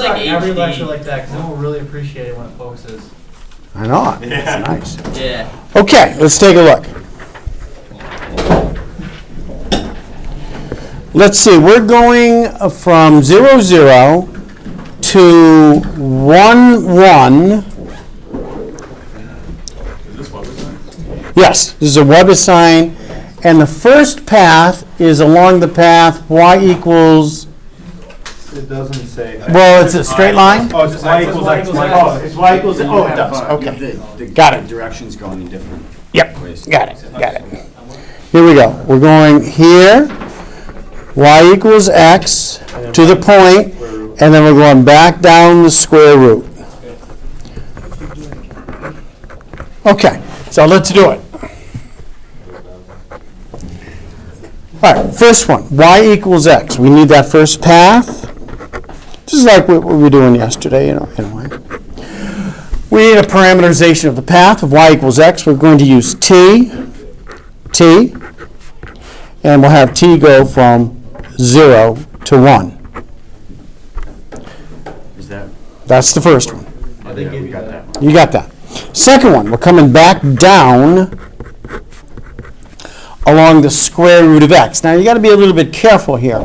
like every HD. lecture like that, because we'll really appreciate it when it focuses. I know. It's nice. Yeah. Okay, let's take a look. Let's see, we're going from 0, 0 to 1, 1. Yes, this is a web assign, and the first path is along the path y equals, It doesn't say. well, it's a straight line? Oh, it's y equals x. Oh, it's y equals, oh, it does, okay. Got it. Directions going in different Yep, ways. got it. Here we go. We're going here, y equals x to the point, and then we're going back down the square root. Okay, so let's do it. All right, first one, y equals x. We need that first path. This is like what we were doing yesterday, in a way. We need a parameterization of the path of y equals x. We're going to use t, and we'll have t go from 0 to 1. Is that? That's the first one. I think we got that. You got that. Second one, we're coming back down along the square root of x. Now, you got to be a little bit careful here.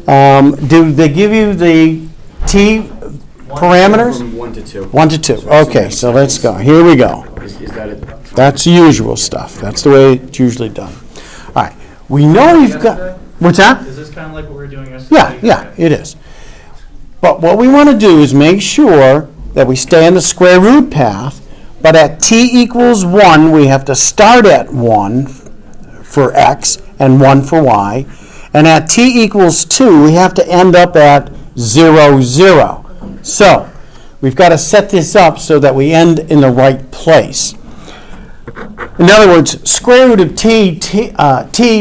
Do they give you the t parameters? From 1 to 2. 1 to 2. Okay, so let's go. Here we go. Is that it? That's the usual stuff. That's the way it's usually done. All right. We know we've got... What's that? Is this kind of like what we were doing yesterday? Yeah, it is. But what we want to do is make sure that we stay on the square root path, but at t equals 1, we have to start at 1 for x and 1 for y. And at t equals 2, we have to end up at 0, 0. So we've got to set this up so that we end in the right place. In other words, square root of t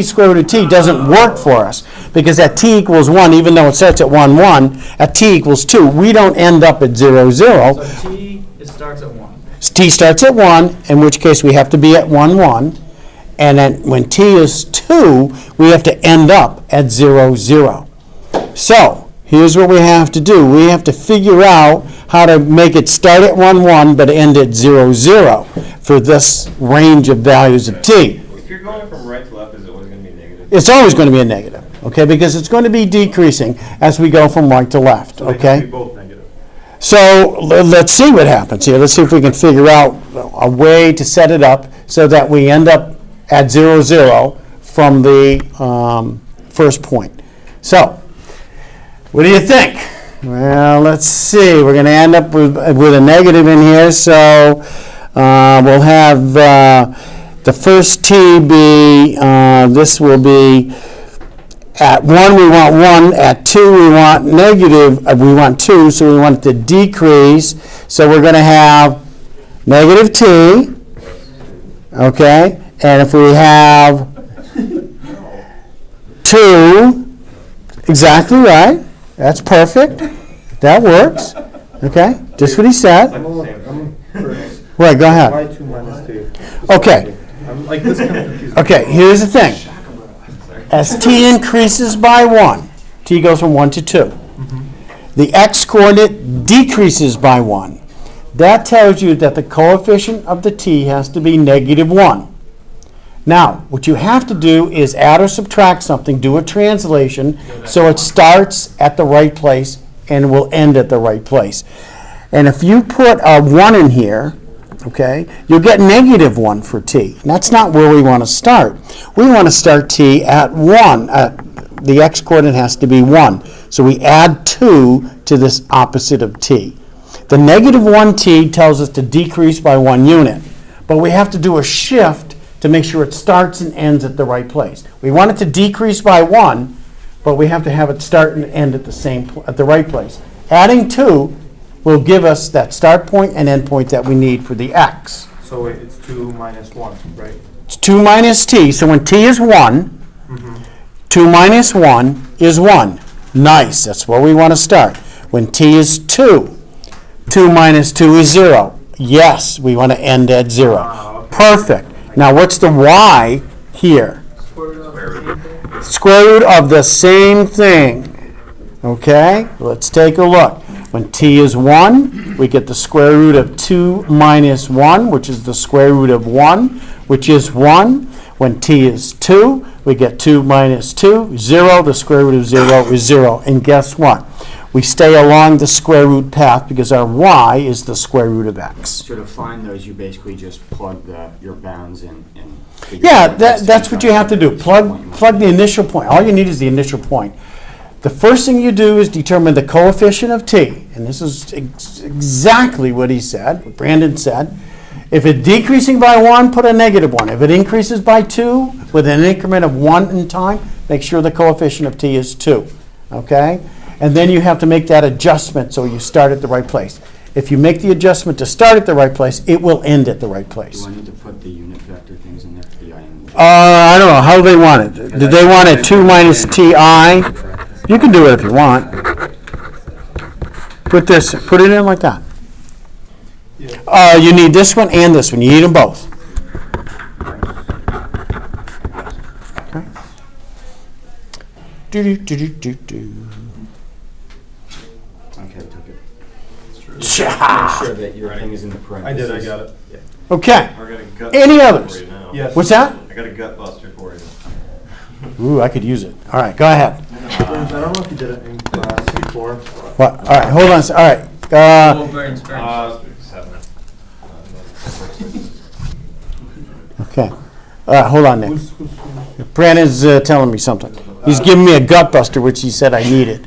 square root of t doesn't work for us, because at t equals 1, even though it starts at 1, 1, at t equals 2, we don't end up at 0, 0. So t, it starts at 1. T starts at 1, in which case we have to be at 1, 1. And then when t is 2, we have to end up at 0, 0. So here's what we have to do. We have to figure out how to make it start at 1, 1, but end at 0, 0 for this range of values of t. If you're going from right to left, is it always going to be negative? It's always going to be a negative, okay, because it's going to be decreasing as we go from right to left, So they okay? can be both negative. So let's see what happens here. Let's see if we can figure out a way to set it up so that we end up at 0, 0 from the first point. So, what do you think? Well, let's see. We're going to end up with a negative in here, so we'll have the first t be, this will be, at 1 we want 1, at 2 we want negative, we want 2, so we want it to decrease. So we're going to have negative t, okay? And if we have 2, exactly right, that's perfect, that works, okay? Just what he said. Right, go ahead. Y2 minus 2. Okay. I'm like this kind of confused. Okay, here's the thing. As t increases by 1, t goes from 1 to 2. The x-coordinate decreases by 1. That tells you that the coefficient of the t has to be negative 1. Now, what you have to do is add or subtract something, do a translation, so it starts at the right place and will end at the right place. And if you put a 1 in here, okay, you'll get negative 1 for t. And that's not where we want to start. We want to start t at 1. The x-coordinate has to be 1. So we add 2 to this opposite of t. The negative 1t tells us to decrease by 1 unit. But we have to do a shift to make sure it starts and ends at the right place. We want it to decrease by 1, but we have to have it start and end at the right place. Adding 2 will give us that start point and end point that we need for the x. So it's 2 minus 1, right? It's 2 minus t. So when t is 1, 2 minus 1 is 1. Nice. That's where we want to start. When t is 2, 2 minus 2 is 0. Yes, we want to end at 0. Okay. Perfect. Now what's the y here? Square root of the same thing. Okay? Let's take a look. When t is 1, we get the square root of 2 minus 1, which is the square root of 1, which is 1. When t is 2, we get 2 minus 2, 0. The square root of 0 is 0. And guess what? We stay along the square root path because our y is the square root of x. So to find those, you basically just plug your bounds in. Yeah, that's what you have to do. Plug the initial point. All you need is the initial point. The first thing you do is determine the coefficient of t. And this is exactly what he said, what Brandon said. If it's decreasing by 1, put a -1. If it increases by 2, with an increment of 1 in time, make sure the coefficient of t is 2. Okay? And then you have to make that adjustment so you start at the right place. If you make the adjustment to start at the right place, it will end at the right place. Do I need to put the unit vector things in there for the IM? I don't know. How do they want it? Did they want it 2 minus ti? You can do it if you want. Put it in like that. You need this one and this one. You need them both. Okay. Do. Okay, I took it. Make Cha. sure that your thing is in the I parentheses. did, I got it. Okay. I got a gut Any buster others? for you now. Yes. What's that? I got a gut buster for you. Ooh, I could use it. All right, go ahead. Burns, I don't know if you did it in class before. What? All right, hold on. All right. Oh, Burns. 7. Okay. All right, hold on, Nick. Who's Brandon's telling me something. He's giving me a gut buster, which he said I needed.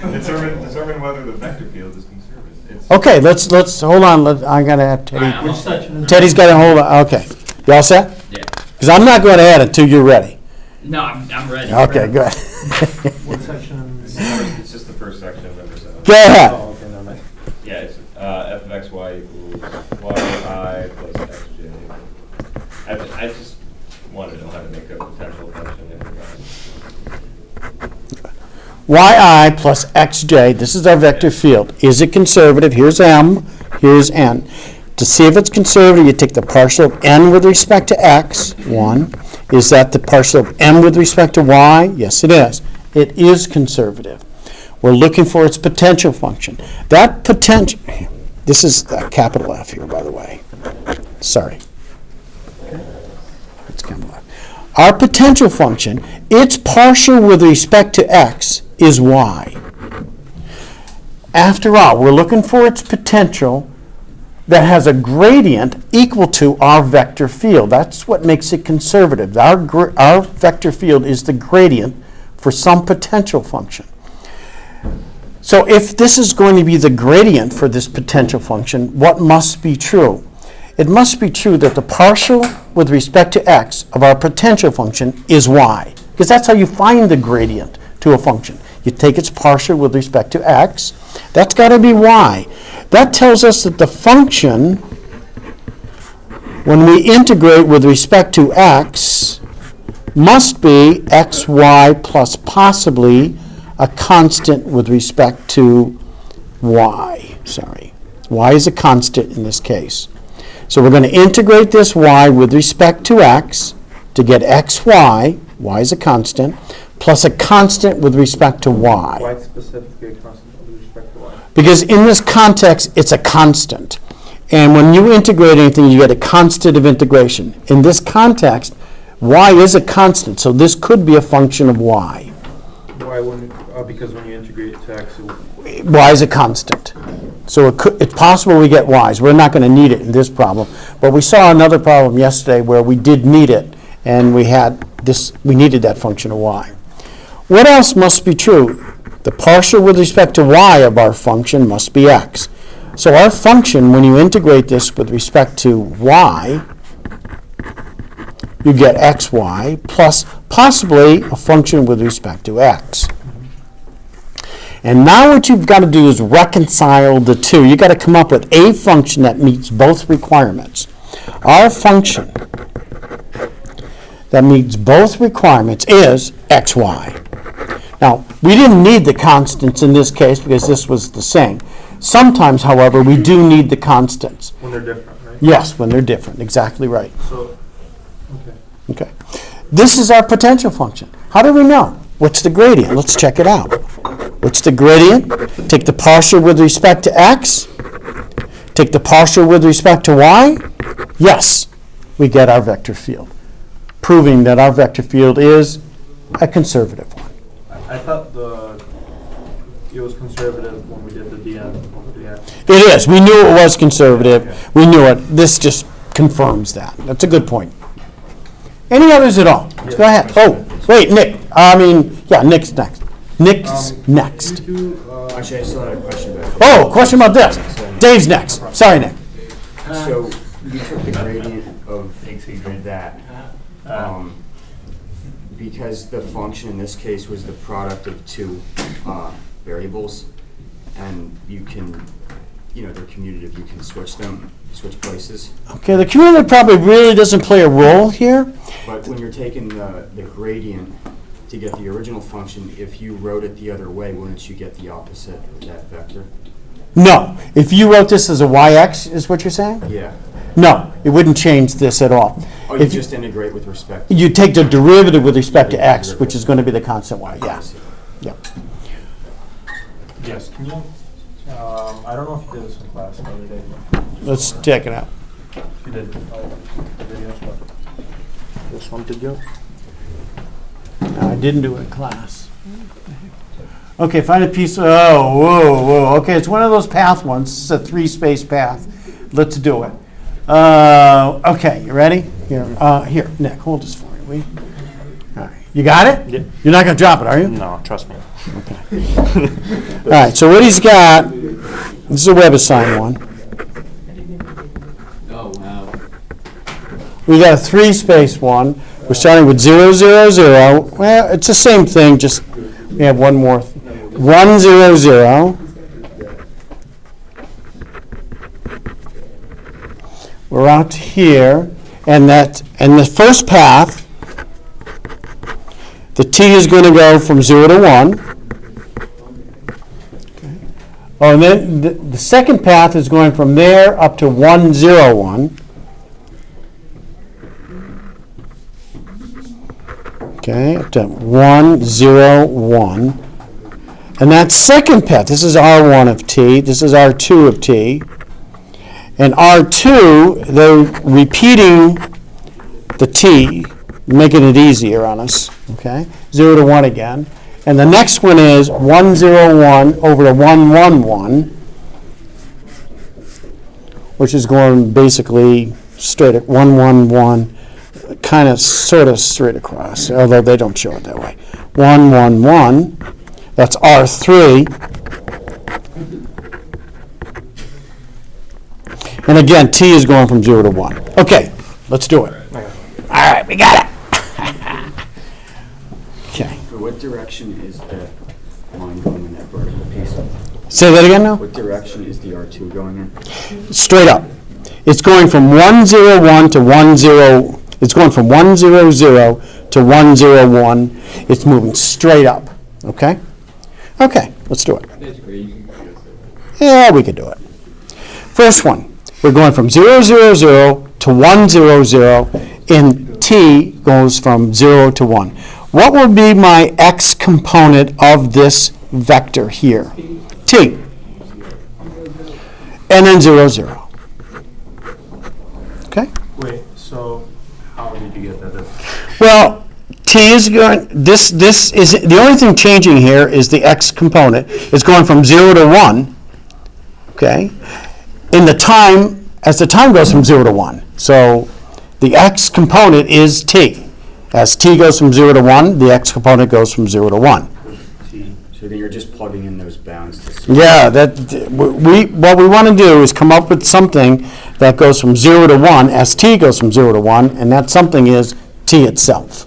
Determine whether the vector field is conservative. It's Okay, let's hold on. I gotta have Teddy. Which section? Teddy's got to hold on. Okay, you all set? Yeah. Because I'm not going to add it until you're ready. No, I'm ready. Okay, good. what section? it's just the first section of number 7. Go ahead. Oh, okay, no, nice. Yeah, it's f of x y equals yi plus xj. I just want to know how to make a potential function. yi plus xj, this is our vector field. Is it conservative? Here's m, here's n. To see if it's conservative, you take the partial of n with respect to x, 1. Is that the partial of m with respect to y? Yes, it is. It is conservative. We're looking for its potential function. That potential, this is a capital F here, by the way. Sorry. It's capital F. Our potential function, its partial with respect to x is y. After all, we're looking for its potential that has a gradient equal to our vector field. That's what makes it conservative. Our vector field is the gradient for some potential function. So if this is going to be the gradient for this potential function, what must be true? It must be true that the partial with respect to x of our potential function is y, because that's how you find the gradient to a function. You take its partial with respect to x. That's got to be y. That tells us that the function, when we integrate with respect to x, must be xy plus possibly a constant with respect to y. Sorry. Y is a constant in this case. So we're going to integrate this y with respect to x to get xy, y is a constant, plus a constant with respect to y. Why specifically a constant with respect to y? Because in this context, it's a constant. And when you integrate anything, you get a constant of integration. In this context, y is a constant, so this could be a function of y. Why wouldn't because when you integrate to x, Y is a constant. So it's possible we get y's. We're not going to need it in this problem. But we saw another problem yesterday where we did need it, and we needed that function of y. What else must be true? The partial with respect to y of our function must be x. So our function, when you integrate this with respect to y, you get xy plus possibly a function with respect to x. And now what you've got to do is reconcile the two. You've got to come up with a function that meets both requirements. Our function that meets both requirements is xy. Now, we didn't need the constants in this case because this was the same. Sometimes, however, we do need the constants. when they're different, right? Yes, when they're different. Exactly right. So, okay. Okay. This is our potential function. How do we know? What's the gradient? Let's check it out. What's the gradient? Take the partial with respect to x. Take the partial with respect to y. Yes, we get our vector field, proving that our vector field is a conservative one. I thought it was conservative when we did the dn over the x. It is. We knew it was conservative. We knew it. This just confirms that. That's a good point. Any others at all? Go ahead. Oh, wait, Nick. Nick's next. Nick's next. Actually, I still had a question about. Oh, question about this. Dave's next. Sorry, Nick. So you took the gradient of that, because the function in this case was the product of two variables, and you can, they're commutative, you can switch places. Okay, the commutative probably really doesn't play a role here. But when you're taking the gradient to get the original function, if you wrote it the other way, wouldn't you get the opposite of that vector? No. If you wrote this as a yx, is what you're saying? Yeah. No, it wouldn't change this at all. Oh, you just integrate with respect to... You take the derivative with respect to x, which is going to be the constant y. Yeah. Yep. Yes, can you, I don't know if you did this in class the other day. Let's check it out. If you did, videos, but this one did you? No, I didn't do it in class. Okay, find a piece. Oh, whoa. Okay, it's one of those path ones. It's a 3-space path. Let's do it. Okay, you ready? Here, Nick, hold this for me, will you? All right. You got it? Yeah. You're not going to drop it, are you? No, trust me. Okay. All right, so what he's got, this is a WebAssign one. Oh, wow. We got a 3-space one. We're starting with 0, 0, 0. Well, it's the same thing, just we have one more. 1, 0, 0. We're out here, and the first path, the t is going to go from 0 to 1. Okay. Oh, and then the second path is going from there up to 1, 0, 1. Okay, up to 1, 0, 1. And that second path, this is R1 of t, this is R2 of t. And R2, they're repeating the t, making it easier on us, okay? 0 to 1 again. And the next one is 1, 0, 1 over to 1, 1, 1, which is going basically straight at 1, 1, 1. Kind of sort of straight across, although they don't show it that way. 1, 1, 1. That's R3. And again, t is going from 0 to 1. Okay, let's do it. All right, we got it. Okay. So what direction is the line going in that vertical piece? Say that again now? What direction is the R2 going in? Straight up. It's going from 1, 0, 1 to 1, 0. It's going from 1, 0, 0 to 1, 0, 1. It's moving straight up. Okay? Okay, let's do it. Yeah, we could do it. First one. We're going from 0, 0, 0 to 1, 0, 0, and t goes from 0 to 1. What will be my x component of this vector here? T. And then 0, 0. Okay? Wait, so how did you get that? Well, t is going, this is, the only thing changing here is the x component. It's going from 0 to 1, okay? In the time, as the time goes from 0 to 1. So the x component is t. As t goes from 0 to 1, the x component goes from 0 to 1. So then you're just plugging in those bounds to see. Yeah, what we want to do is come up with something that goes from 0 to 1 as t goes from 0 to 1, and that something is t itself.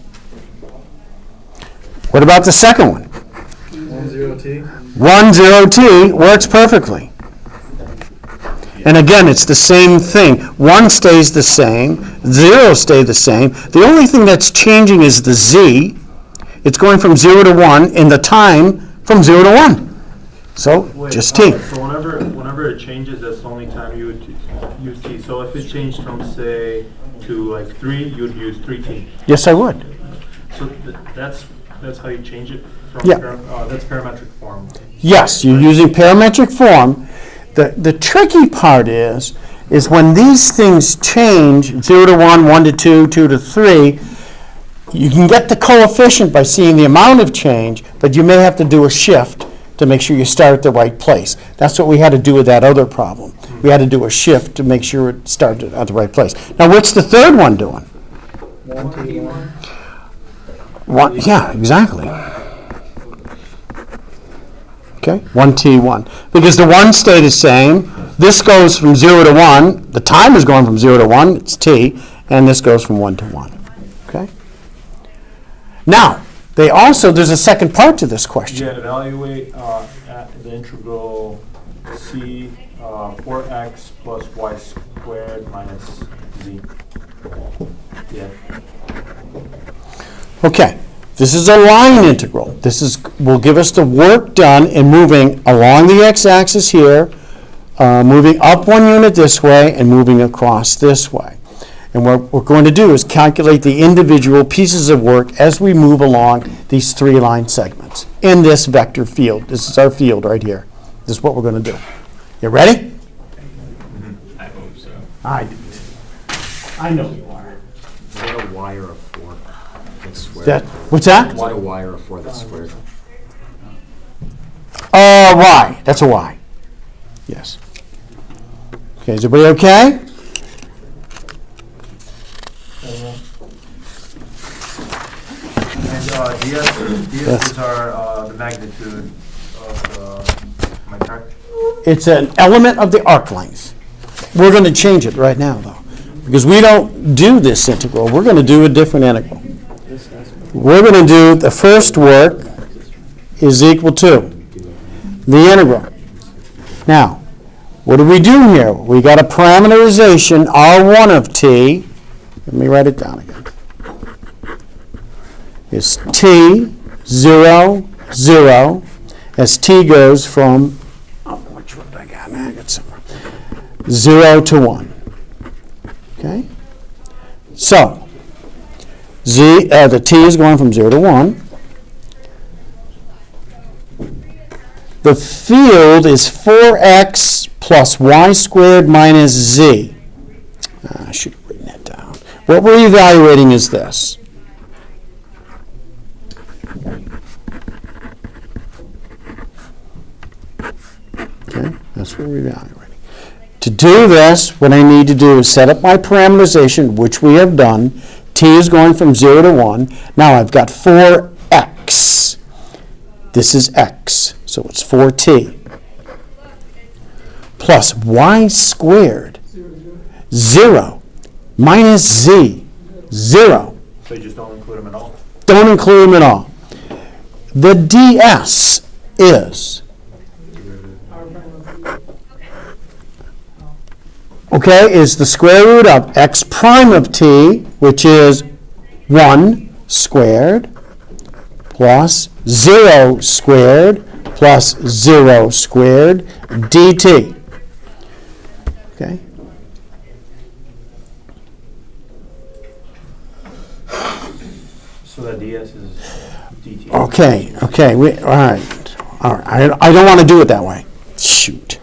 What about the second one? 1, 0, t? 1, 0, t works perfectly. And again, it's the same thing. 1 stays the same, 0 stays the same. The only thing that's changing is the z. It's going from 0 to 1 in the time from 0 to 1. So Wait, just t. So whenever it changes, that's the only time you would use t. So if it changed from, say, to like 3, you would use 3t. Yes, I would. So that's how you change it? Yeah. That's parametric form. Yes, you're using parametric form. The tricky part is when these things change, 0 to 1, 1 to 2, 2 to 3, you can get the coefficient by seeing the amount of change, but you may have to do a shift to make sure you start at the right place. That's what we had to do with that other problem. We had to do a shift to make sure it started at the right place. Now, what's the third one doing? One, yeah, exactly. Okay, 1T1. Because the 1 stay the same. This goes from 0 to 1. The time is going from 0 to 1. It's T. And this goes from 1 to 1. Okay? Now, there's a second part to this question. Yeah, evaluate at the integral C 4x plus y squared minus z. Yeah. Okay, this is a line integral. Will give us the work done in moving along the x-axis here, moving up 1 unit this way, and moving across this way. And what we're going to do is calculate the individual pieces of work as we move along these 3 line segments in this vector field. This is our field right here. This is what we're going to do. You ready? I hope so. I do. I know you are. Is that a y or a 4 that's squared? What's that? Is that a y or a 4 that's squared? Y. That's a Y. Yes. Okay, is everybody okay? And ds is the magnitude of my track. It's an element of the arc length. We're going to change it right now, though, because we don't do this integral. We're going to do a different integral. We're going to do the first work is equal to the integral. Now, what do we do here? We got a parameterization, R1 of t. Let me write it down again. It's t, 0, 0, as t goes from, which one did I got? I got somewhere. 0 to 1. Okay? So, the t is going from 0 to 1. The field is 4x plus y squared minus z. I should have written that down. What we're evaluating is this. Okay, that's what we're evaluating. To do this, what I need to do is set up my parameterization, which we have done. T is going from 0 to 1. Now I've got 4x. This is x, so it's 4t. Plus y squared, 0, minus z, 0. So you just don't include them at all? Don't include them at all. The ds is, is the square root of x prime of t, which is 1 squared, plus 0 squared, plus 0 squared, dt. Okay? So that ds is dt. Okay, all right. I don't want to do it that way. Shoot.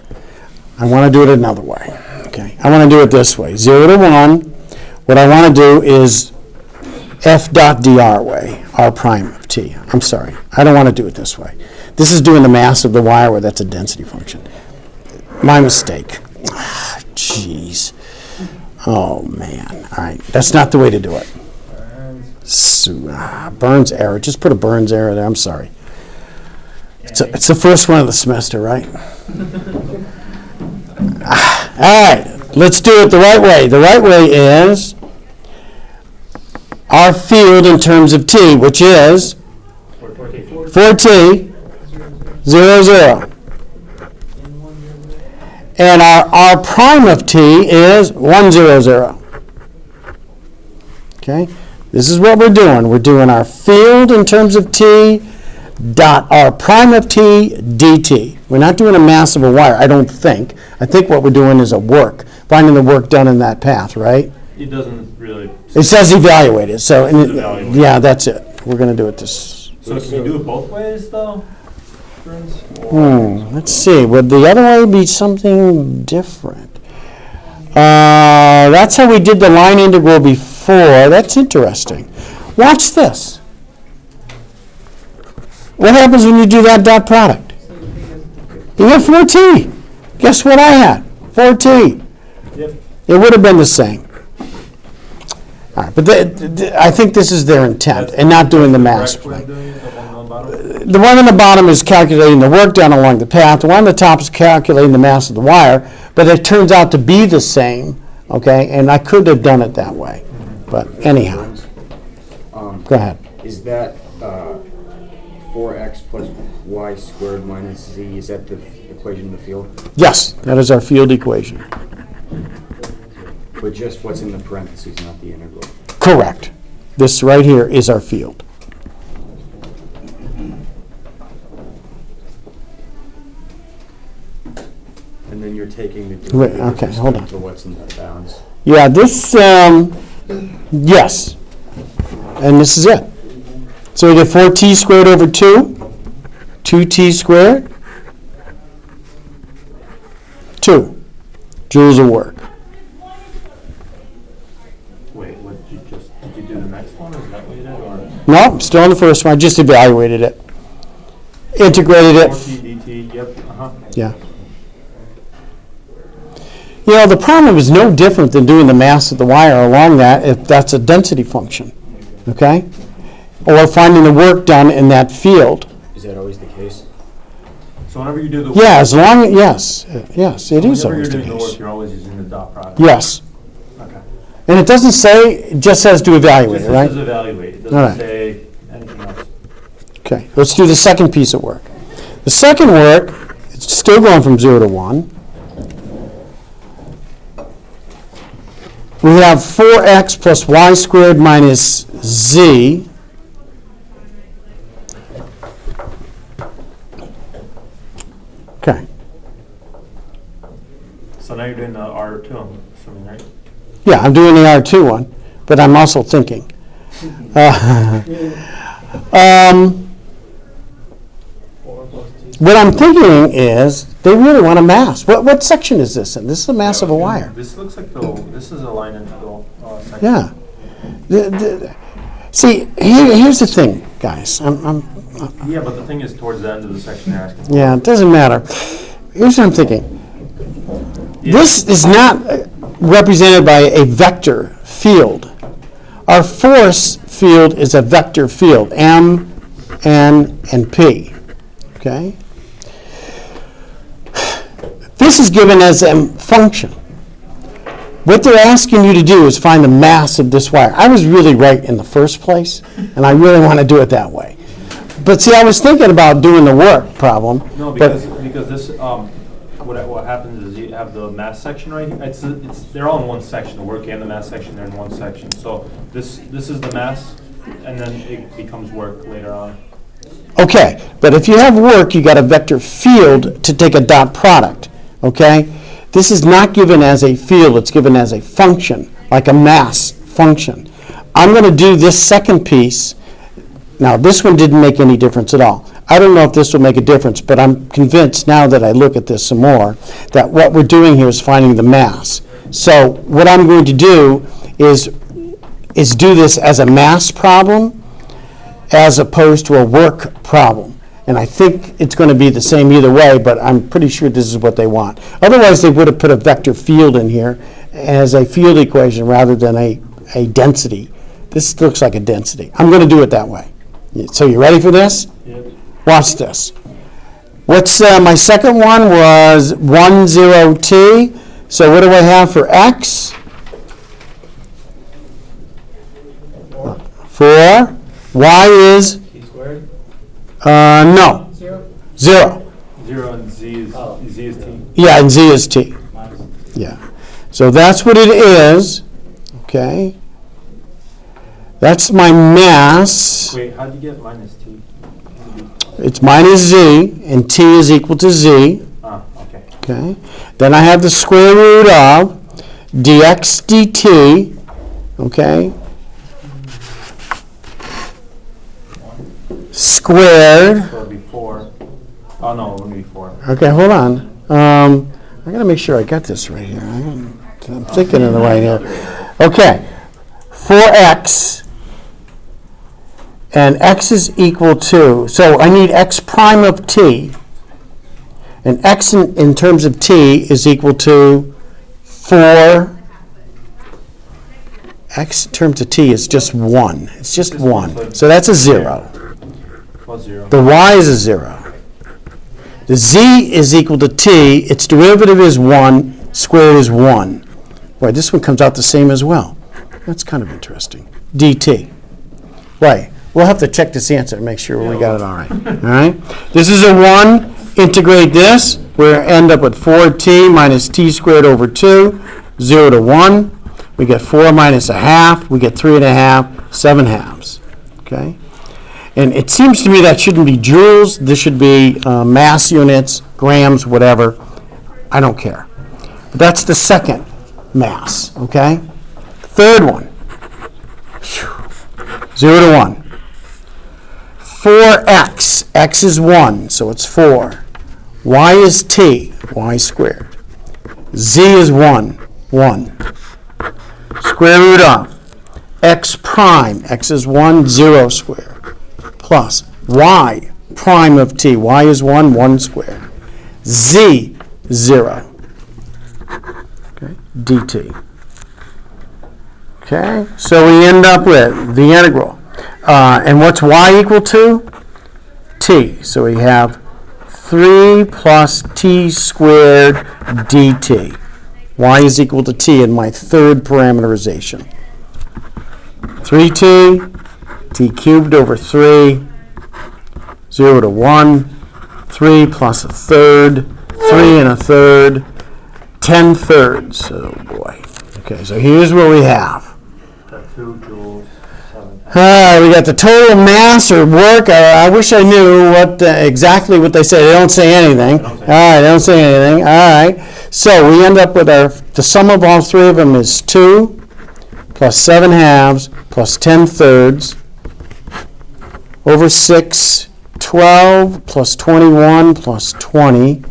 I want to do it another way. Okay, I want to do it this way. 0 to 1. What I want to do is f dot dr way, r prime of t. I'm sorry. I don't want to do it this way. This is doing the mass of the wire where that's a density function. My mistake. Jeez. Oh, man. All right. That's not the way to do it. Burns error. Just put a Burns error there. I'm sorry. It's the first one of the semester, right? All right. Let's do it the right way. The right way is our field in terms of t, which is 4t, 0, 0. And our r prime of t is 1, 0, 0. Okay? This is what we're doing. We're doing our field in terms of t dot r prime of t dt. We're not doing a mass of a wire, I don't think. I think what we're doing is a work, finding the work done in that path, right? It doesn't really. It says evaluate it, so Evaluate. yeah, that's it. We're going to do it this. So can you do it both ways though? Burns? Or- Let's see, would the other way be something different? That's how we did the line integral before. That's interesting. Watch this. What happens when you do that dot product? You get 4t. Guess what I had? 4t. Yep. It would have been the same. All right, but I think this is their intent, and not doing the math. Correct way of doing it, the one on the bottom? The one on the bottom is calculating the work done along the path. The one on the top is calculating the mass of the wire, but it turns out to be the same, okay? And I could have done it that way, but anyhow. Go ahead. Is that 4x plus y squared minus z, is that the equation of the field? Yes, that is our field equation. But just what's in the parentheses, not the integral. Correct. This right here is our field. And then you're taking the Wait, derivative with okay, hold respect on. to what's in the bounds. Yeah, this, yes. And this is it. So we get 4t squared over 2, 2t squared, 2 joules of work. Wait, did you do the next one, or is that what you did, or? No, I'm still on the first one. I just evaluated it. Integrated it. 4t dt, yep, uh-huh. Yeah. You know, the problem is no different than doing the mass of the wire along that if that's a density function, okay? Or finding the work done in that field. Is that always the case? So whenever you do the work. Yeah, as long, yes, yes, it is Whenever always the you're doing the work, case. you're always using the dot product. Yes. Okay. And it doesn't say, it just says to evaluate it, This right? is evaluate, it All right. doesn't say anything else. Okay, let's do the second piece of work. The second work, it's still going from 0 to 1. We have 4x plus y squared minus z. Okay. So now you're doing the R2, I'm assuming, right? Yeah, I'm doing the R2 one, but I'm also thinking. What I'm thinking is they really want a mass. What section is this in? This is the mass of a wire. This looks like this is a line integral section. Yeah. See, here's the thing, guys. Yeah, but the thing is towards the end of the section they're asking for. Yeah, it doesn't matter. Here's what I'm thinking. This is not represented by a vector field. Our force field is a vector field, M, N, and P. Okay? This is given as a function. What they're asking you to do is find the mass of this wire. I was really right in the first place, and I really want to do it that way. But see, I was thinking about doing the work problem. No, but because this what happens is you have the mass section right here. They're all in one section. The work and the mass section, they're in one section. So this is the mass, and then it becomes work later on. okay, but if you have work, you got a vector field to take a dot product. Okay? This is not given as a field, it's given as a function, like a mass function. I'm going to do this second piece. Now, this one didn't make any difference at all. I don't know if this will make a difference, but I'm convinced now that I look at this some more that what we're doing here is finding the mass. So what I'm going to do is do this as a mass problem as opposed to a work problem. And I think it's going to be the same either way, but I'm pretty sure this is what they want. Otherwise, they would have put a vector field in here as a field equation rather than a density. This looks like a density. I'm going to do it that way. So you ready for this? Yep. Watch this. What's my second one was 1, 0, t. So what do I have for x? 4. Y is? T squared? No. 0? 0. 0 and z is t. Yeah, and z is t. Yeah. So that's what it is. Okay. That's my mass. Wait, how do you get minus t? It's minus z, and t is equal to z. Ah, okay. Okay. Then I have the square root of dx dt. Okay. squared. So it'd be 4. Oh, no, it wouldn't be 4. Okay, hold on. I gotta make sure I got this right here. I'm thinking of the right here. Okay, 4x, and x is equal to, so I need x prime of t, and x in terms of t is equal to 4. X in terms of t is just 1. It's just 1. So that's a 0. Plus 0. The y is a 0. The z is equal to t. Its derivative is 1. Squared is 1. Boy, this one comes out the same as well. That's kind of interesting. dt. Right. We'll have to check this answer and make sure we got it all right. All right. This is a 1. Integrate this. We end up with 4t minus t squared over 2. 0 to 1. We get 4 minus a half. We get 3.5. 7 halves. Okay. And it seems to me that shouldn't be joules. This should be mass units, grams, whatever. I don't care. But that's the second mass, okay? Third one. 0 to 1. 4x. X is 1, so it's 4. Y is t. Y squared. Z is 1. 1. Square root of x prime. X is 1. 0 squared. Plus y prime of t. Y is 1, 1 squared. Z, 0. Okay, dt. Okay, so we end up with the integral. And what's y equal to? T. So we have 3 plus t squared dt. Y is equal to t in my third parameterization. 3t. T cubed over 3, 0 to 1, 3 plus a third, 3 and a third, 10 thirds. Oh boy. Okay, so here's what we have. 2 joules, 7. We got the total mass or work. I wish I knew what exactly what they say. They don't say anything. All right, they don't say anything. All right. So we end up with the sum of all three of them is 2 plus 7 halves plus 10 thirds. Over 6, 12 plus 21 plus 20.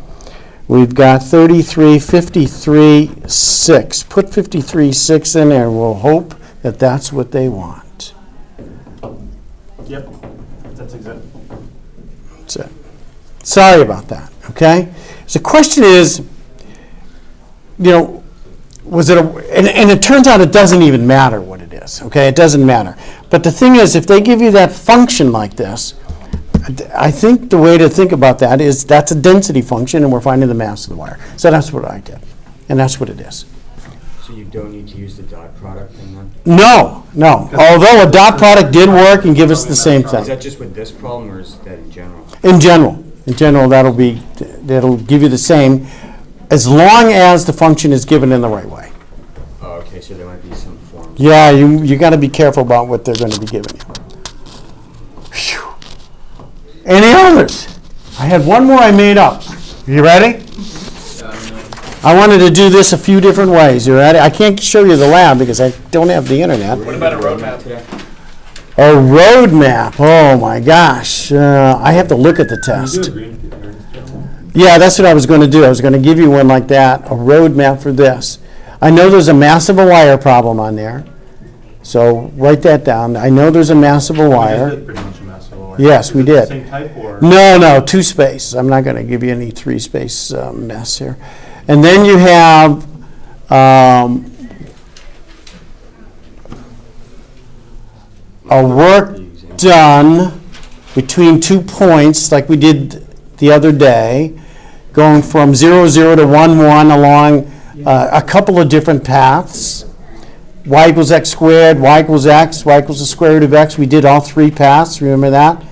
We've got 33, 53, 6. Put 53, 6 in there. We'll hope that that's what they want. Yep, that's exact. That's it. Sorry about that, okay? So the question is, was it and it turns out it doesn't even matter what it is, okay? It doesn't matter. But the thing is, if they give you that function like this, I think the way to think about that is that's a density function and we're finding the mass of the wire. So that's what I did. And that's what it is. So you don't need to use the dot product thing then? No. Although a dot product did work and give us the same Is thing. that just with this problem or is that in general? In general, that'll give you the same as long as the function is given in the right way. Oh, okay, so there might be some forms. Yeah, you got to be careful about what they're going to be giving you. Whew. Any others? I had one more I made up. You ready? I wanted to do this a few different ways. You ready? I can't show you the lab because I don't have the internet. What about a roadmap today? A road map. Oh my gosh. I have to look at the test. Yeah, that's what I was going to do. I was going to give you one like that, a road map for this. I know there's a mass of a wire problem on there. So write that down. I know there's a mass of a wire. Yes, we did. Same type or? No, 2-space. I'm not going to give you any 3-space mess here. And then you have a work done between 2 points like we did the other day, going from 0, 0 to 1, 1 along a couple of different paths. Y equals x squared, y equals x, y equals the square root of x. We did all 3 paths. Remember that?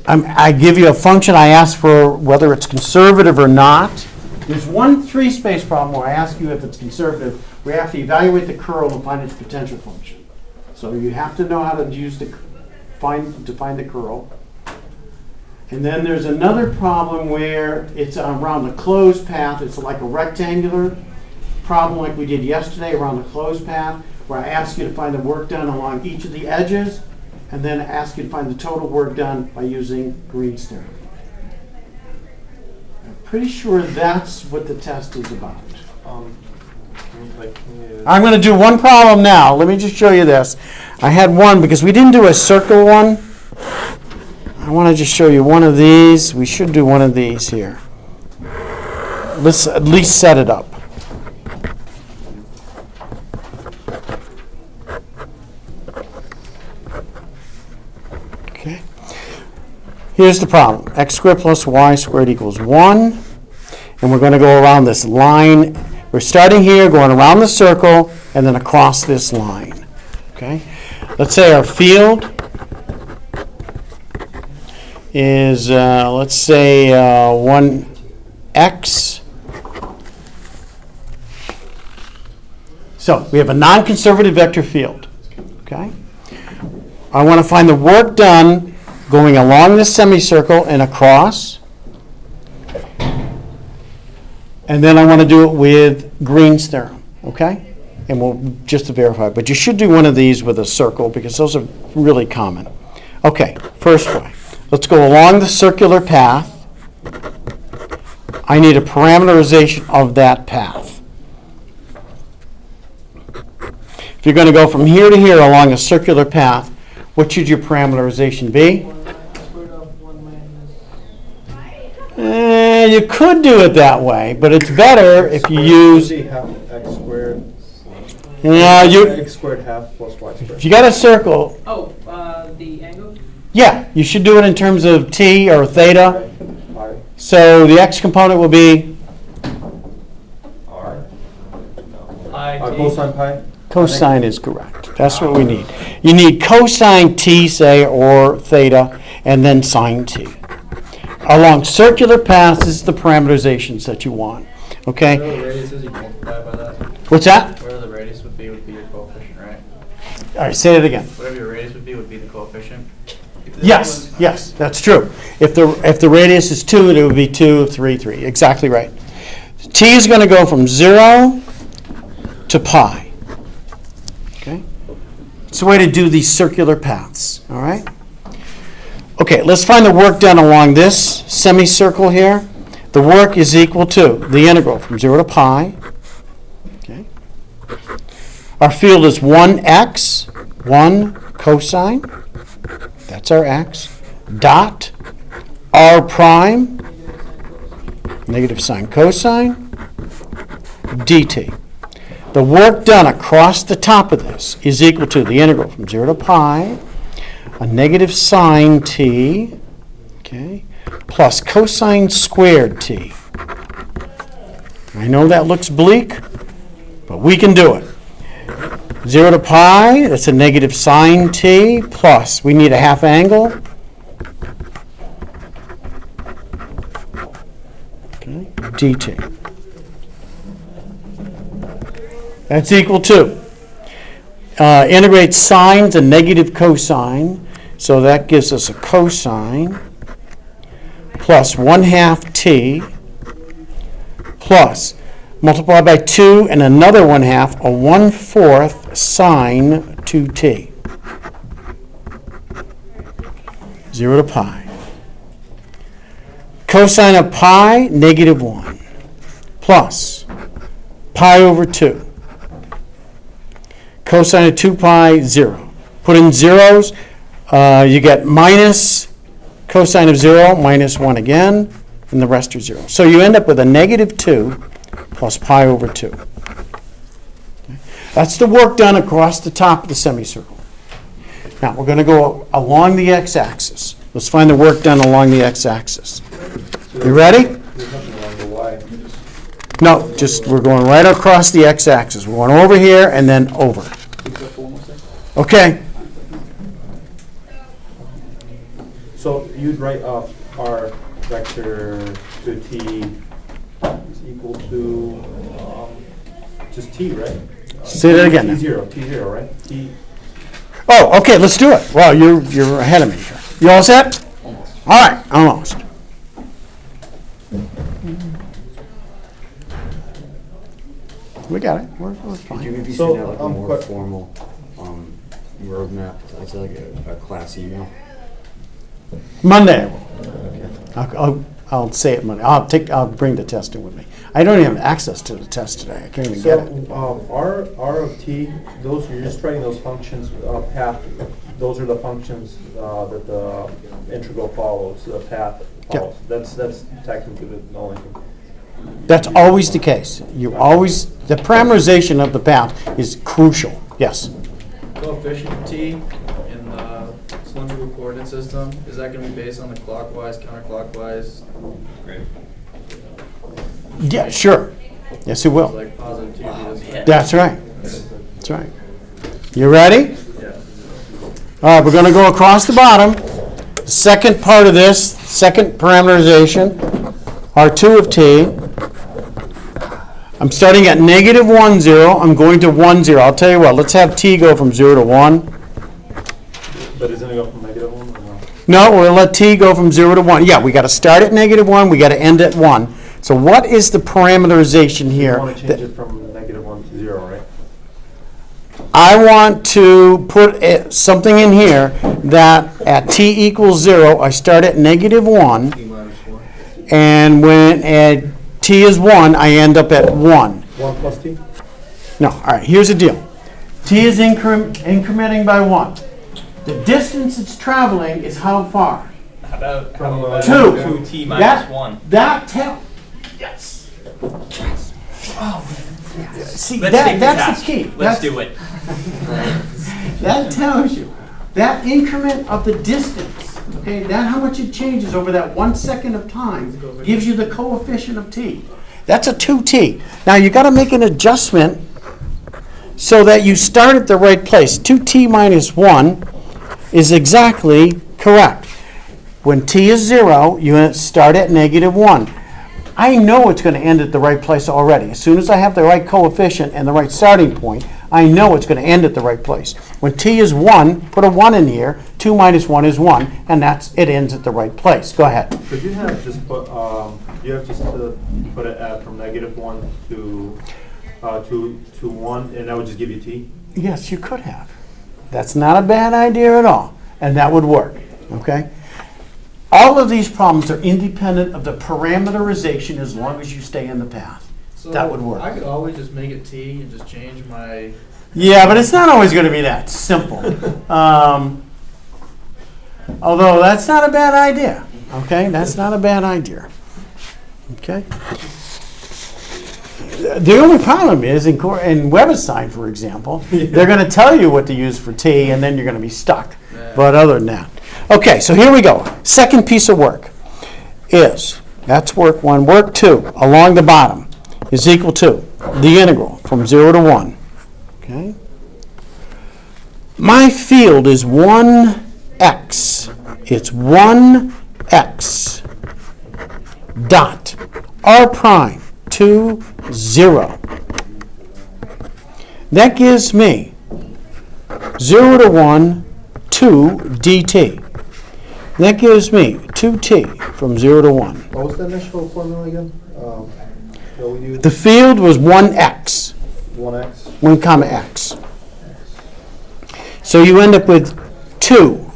I give you a function. I ask for whether it's conservative or not. There's one 3-space problem where I ask you if it's conservative. We have to evaluate the curl and find its potential function. So you have to know how to use to find the curl. And then there's another problem where it's around the closed path. It's like a rectangular problem like we did yesterday around the closed path, where I ask you to find the work done along each of the edges. and then ask you to find the total work done by using Green's theorem. I'm pretty sure that's what the test is about. I'm going to do one problem now. Let me just show you this. I had one because we didn't do a circle one. I want to just show you one of these. We should do one of these here. Let's at least set it up. Okay. Here's the problem. X squared plus y squared equals 1. And we're going to go around this line. We're starting here, going around the circle, and then across this line. Okay? Let's say our field is, let's say, 1x. So we have a non-conservative vector field. Okay? I want to find the work done going along this semicircle and across. And then I want to do it with Green's theorem. Okay? And we'll just to verify. But you should do one of these with a circle because those are really common. Okay, first way. Let's go along the circular path. I need a parameterization of that path. If you're going to go from here to here along a circular path, what should your parameterization be? You could do it that way, but it's better if you use. Half x squared. Yeah, X squared half plus y squared. If you got a circle, Oh, the angle? yeah, you should do it in terms of t or theta. Pi. So the x component will be R. Pi t. Cosine pi. cosine is correct. That's what we need. You need cosine t, say, or theta, and then sine t. Along circular paths is the parameterizations that you want. Okay? Whatever the radius is, you multiply by that. What's that? Whatever the radius would be your coefficient, right? All right, say it again. Whatever your radius would be the coefficient. Yes, yes, that's true. If the radius is 2, it would be 2, 3, 3. Exactly right. T is going to go from 0 to pi. Okay? It's a way to do these circular paths. All right? Okay, let's find the work done along this semicircle here. The work is equal to the integral from 0 to pi. Okay. Our field is 1x, 1 cosine. That's our x. Dot r prime, negative sine cosine, dt. The work done across the top of this is equal to the integral from 0 to pi, a negative sine t, okay, plus cosine squared t. I know that looks bleak, but we can do it. 0 to pi, that's a negative sine t, plus, we need a half angle. Okay, dt. That's equal to, integrate sine to negative cosine, so that gives us a cosine, plus 1/2 t, plus, multiply by 2 and another 1/2, a 1/4 sine 2t. 0 to pi. Cosine of pi, negative 1, plus pi over 2. Cosine of 2 pi, 0. Put in zeros, you get minus cosine of 0, minus 1 again, and the rest are 0. So you end up with a negative 2 plus pi over 2. Okay. That's the work done across the top of the semicircle. Now we're going to go along the x-axis. Let's find the work done along the x-axis. You ready? There's nothing along the y. No, just we're going right across the x-axis. We're going over here and then over. Okay. So you'd write off r vector to t is equal to just t, right? Say that again. T0, right? T. Oh, okay, let's do it. Well, you're ahead of me here. You all set? Almost. All right, almost. We got it. We're Could you fine. maybe So, send out like a more formal roadmap as like a class email? Monday. I'll say it Monday. I'll bring the testing with me. I don't even have access to the test today. I can't even get it. So, R of t, those, you're just writing those functions, path, those are the functions that the integral follows, the path follows. That's technically the only thing. That's always the case. You always, the parameterization of the path is crucial. Yes. Coefficient T in the cylindrical coordinate system, is that gonna be based on the clockwise, counterclockwise? Great. Yeah, sure. Yes, it It's will. like positive 2 b. That's right. That's right. You ready? Yeah. All right, we're going to go across the bottom. The second part of this, second parameterization, R2 of t. I'm starting at negative 1, 0. I'm going to 1, 0. I'll tell you what, let's have t go from 0 to 1. But isn't it go from negative 1 or no? No, we'll let t go from 0 to 1. Yeah, we got to start at negative 1. We got to end at 1. So what is the parameterization here? You want to change it from negative 1 to 0, right? I want to put something in here that at t equals 0, I start at negative 1, T minus 1. and when at t is 1, I end up at 1. 1 plus t? No, all right, here's the deal. T is incrementing by 1. The distance it's traveling is how far? How about From, 2t minus That- 1? Yes. See, Let's take the that's task. the key. Let's do it. That tells you that increment of the distance, okay, that how much it changes over that 1 second of time gives you the coefficient of t. That's a 2t. Now you got to make an adjustment so that you start at the right place. 2t minus 1 is exactly correct. When t is 0, you start at negative 1. I know it's going to end at the right place already. As soon as I have the right coefficient and the right starting point, I know it's going to end at the right place. When t is 1, put a 1 in here. 2 minus 1 is 1, and it ends at the right place. Go ahead. Could you have just put, you have just to put it at from negative 1 to 1, and that would just give you t? Yes, you could have. That's not a bad idea at all, and that would work. Okay? All of these problems are independent of the parameterization as long as you stay in the path. So That would work. I could always just make it t and just change my. Yeah, but it's not always going to be that simple. Although that's not a bad idea. Okay, that's not a bad idea. Okay. The only problem is in WebAssign, for example, they're going to tell you what to use for t, and then you're going to be stuck. Yeah. But other than that, okay. So here we go. Second piece of work is that's work 1. Work 2 along the bottom is equal to the integral from 0 to 1. Okay. My field is 1x. It's 1x dot r prime 2, 0. That gives me 0 to 1, 2 dt. That gives me 2t from 0 to 1. What was the initial formula again? That we used? The field was 1x, 1x. 1 comma x. So you end up with 2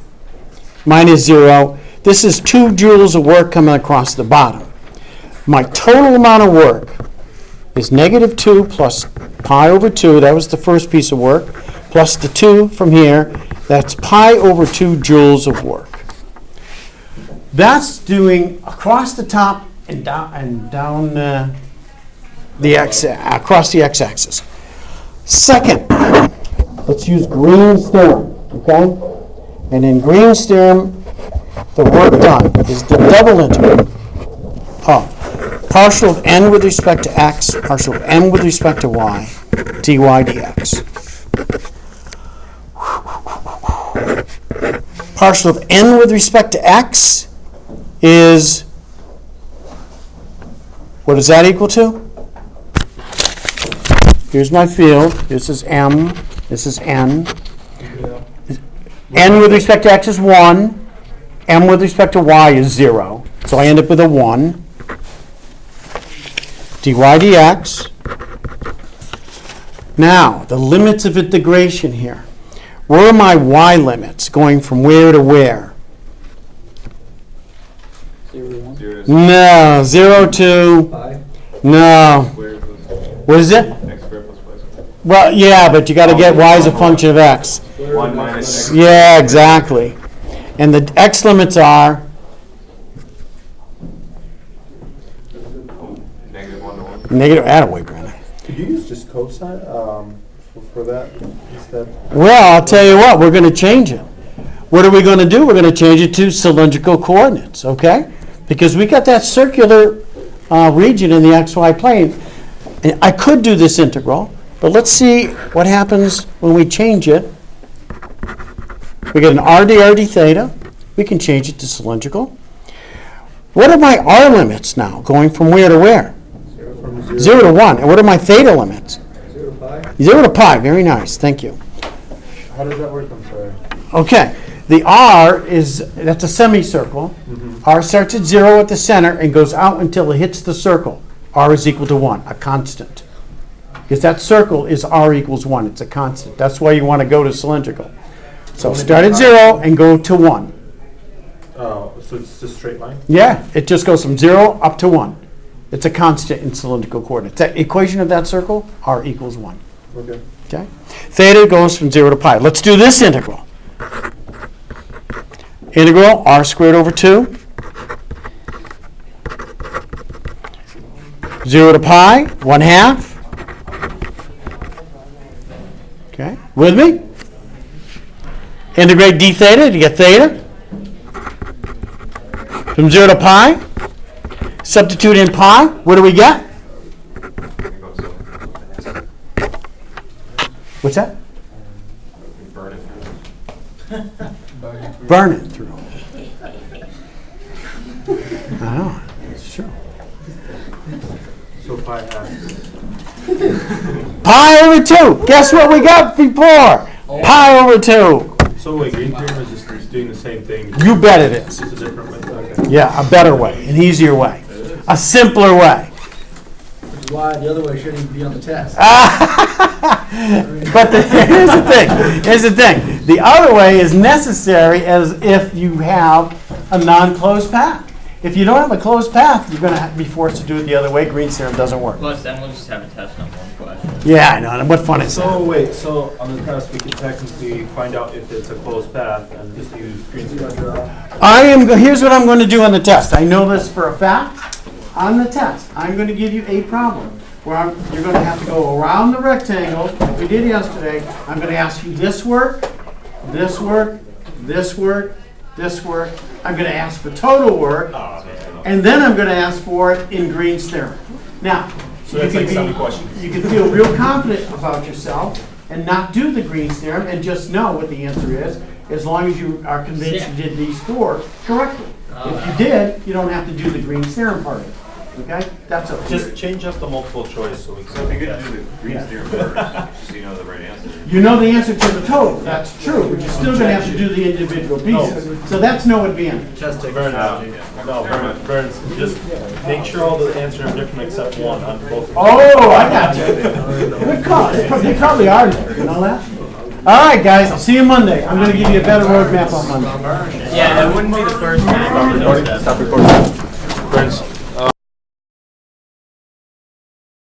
minus 0. This is 2 joules of work coming across the bottom. My total amount of work is negative 2 plus pi over 2. That was the first piece of work. Plus the 2 from here. That's pi over 2 joules of work. That's doing across the top and down the across the x-axis. Second, let's use Green's theorem, okay? And in Green's theorem, the work done is the double integral of partial of n with respect to x, partial of m with respect to y, dy dx. Partial of n with respect to x is, what is that equal to? Here's my field. This is m. This is n. N with respect to x is 1. M with respect to y is 0. So I end up with a 1. dy dx. Now, the limits of integration here. Where are my y limits going from where to where? 0 to 1. 0 to No, 0 to, Pi. no. squared plus What is it? x squared plus y squared. Well, yeah, but you got to get y as a function of x. 1 minus x. Yeah, exactly. And the x limits are, Negative 1 to 1. negative, attaboy, Brandon. Could you use just cosine for that instead? Well, I'll tell you what, we're going to change it. What are we going to do? We're going to change it to cylindrical coordinates, okay? Because we got that circular region in the xy plane. And I could do this integral, but let's see what happens when we change it. We get an r d theta. We can change it to cylindrical. What are my r limits now, going from where to where? 0 to 1. And what are my theta limits? 0 to pi. 0 to pi. Very nice. Thank you. How does that work? I'm sorry. Okay. The r that's a semicircle. R starts at 0 at the center and goes out until it hits the circle. R is equal to 1, a constant. Because that circle is r equals 1. It's a constant. That's why you want to go to cylindrical. So start at 0 and go to 1. Oh, so it's just straight line? Yeah, it just goes from 0 up to 1. It's a constant in cylindrical coordinates. That equation of that circle, r equals 1. Okay. Okay? Theta goes from 0 to pi. Let's do this integral. Integral r squared over 2. 0 to pi, 1/2. Okay, with me? Integrate d theta to get theta. From 0 to pi. Substitute in pi. What do we get? What's that? Burn it through. Burn it through. I know, it's true. So pi half. Pi over 2. Guess what we got before? Pi over 2. So wait, green theorem is just doing the same thing, You bet it is. just a different method. Okay. Yeah, a better way, an easier way, a simpler way. Which is why the other way shouldn't even be on the test. But here's the thing. The other way is necessary as if you have a non-closed path. If you don't have a closed path, you're going to be forced to do it the other way. Green's theorem doesn't work. Plus, then we'll just have a test on one question. Yeah, I know. And what fun is that? So wait, so on the test we can technically find out if it's a closed path and just use green theorem. Here's what I'm going to do on the test. I know this for a fact. On the test, I'm going to give you a problem where you're going to have to go around the rectangle, like we did yesterday. I'm going to ask you this work, this work, this work, this work. I'm going to ask for total work, and then I'm going to ask for it in Green's theorem. Now, So that's like 7 questions. you can feel real confident about yourself and not do the Green's theorem and just know what the answer is, as long as you are convinced you did these 4 correctly. If you did, you don't have to do the Green's theorem part of it. Okay? That's up to you. Just change up the multiple choice so we can. So it'd be good to do the Green's theorem first, just so you know the right answer. You know the answer to the total, that's true, but you're still going to have to do the individual pieces. So that's no advantage. Just take Burns, Yeah. no, Burns, just make sure all the answers are different except one on both. Oh, I got you. Good call. They probably are there, you know that? All right, guys, I'll see you Monday. I'm going to give you a better roadmap on Monday. Yeah, that wouldn't be the first time. Stop recording. Burns.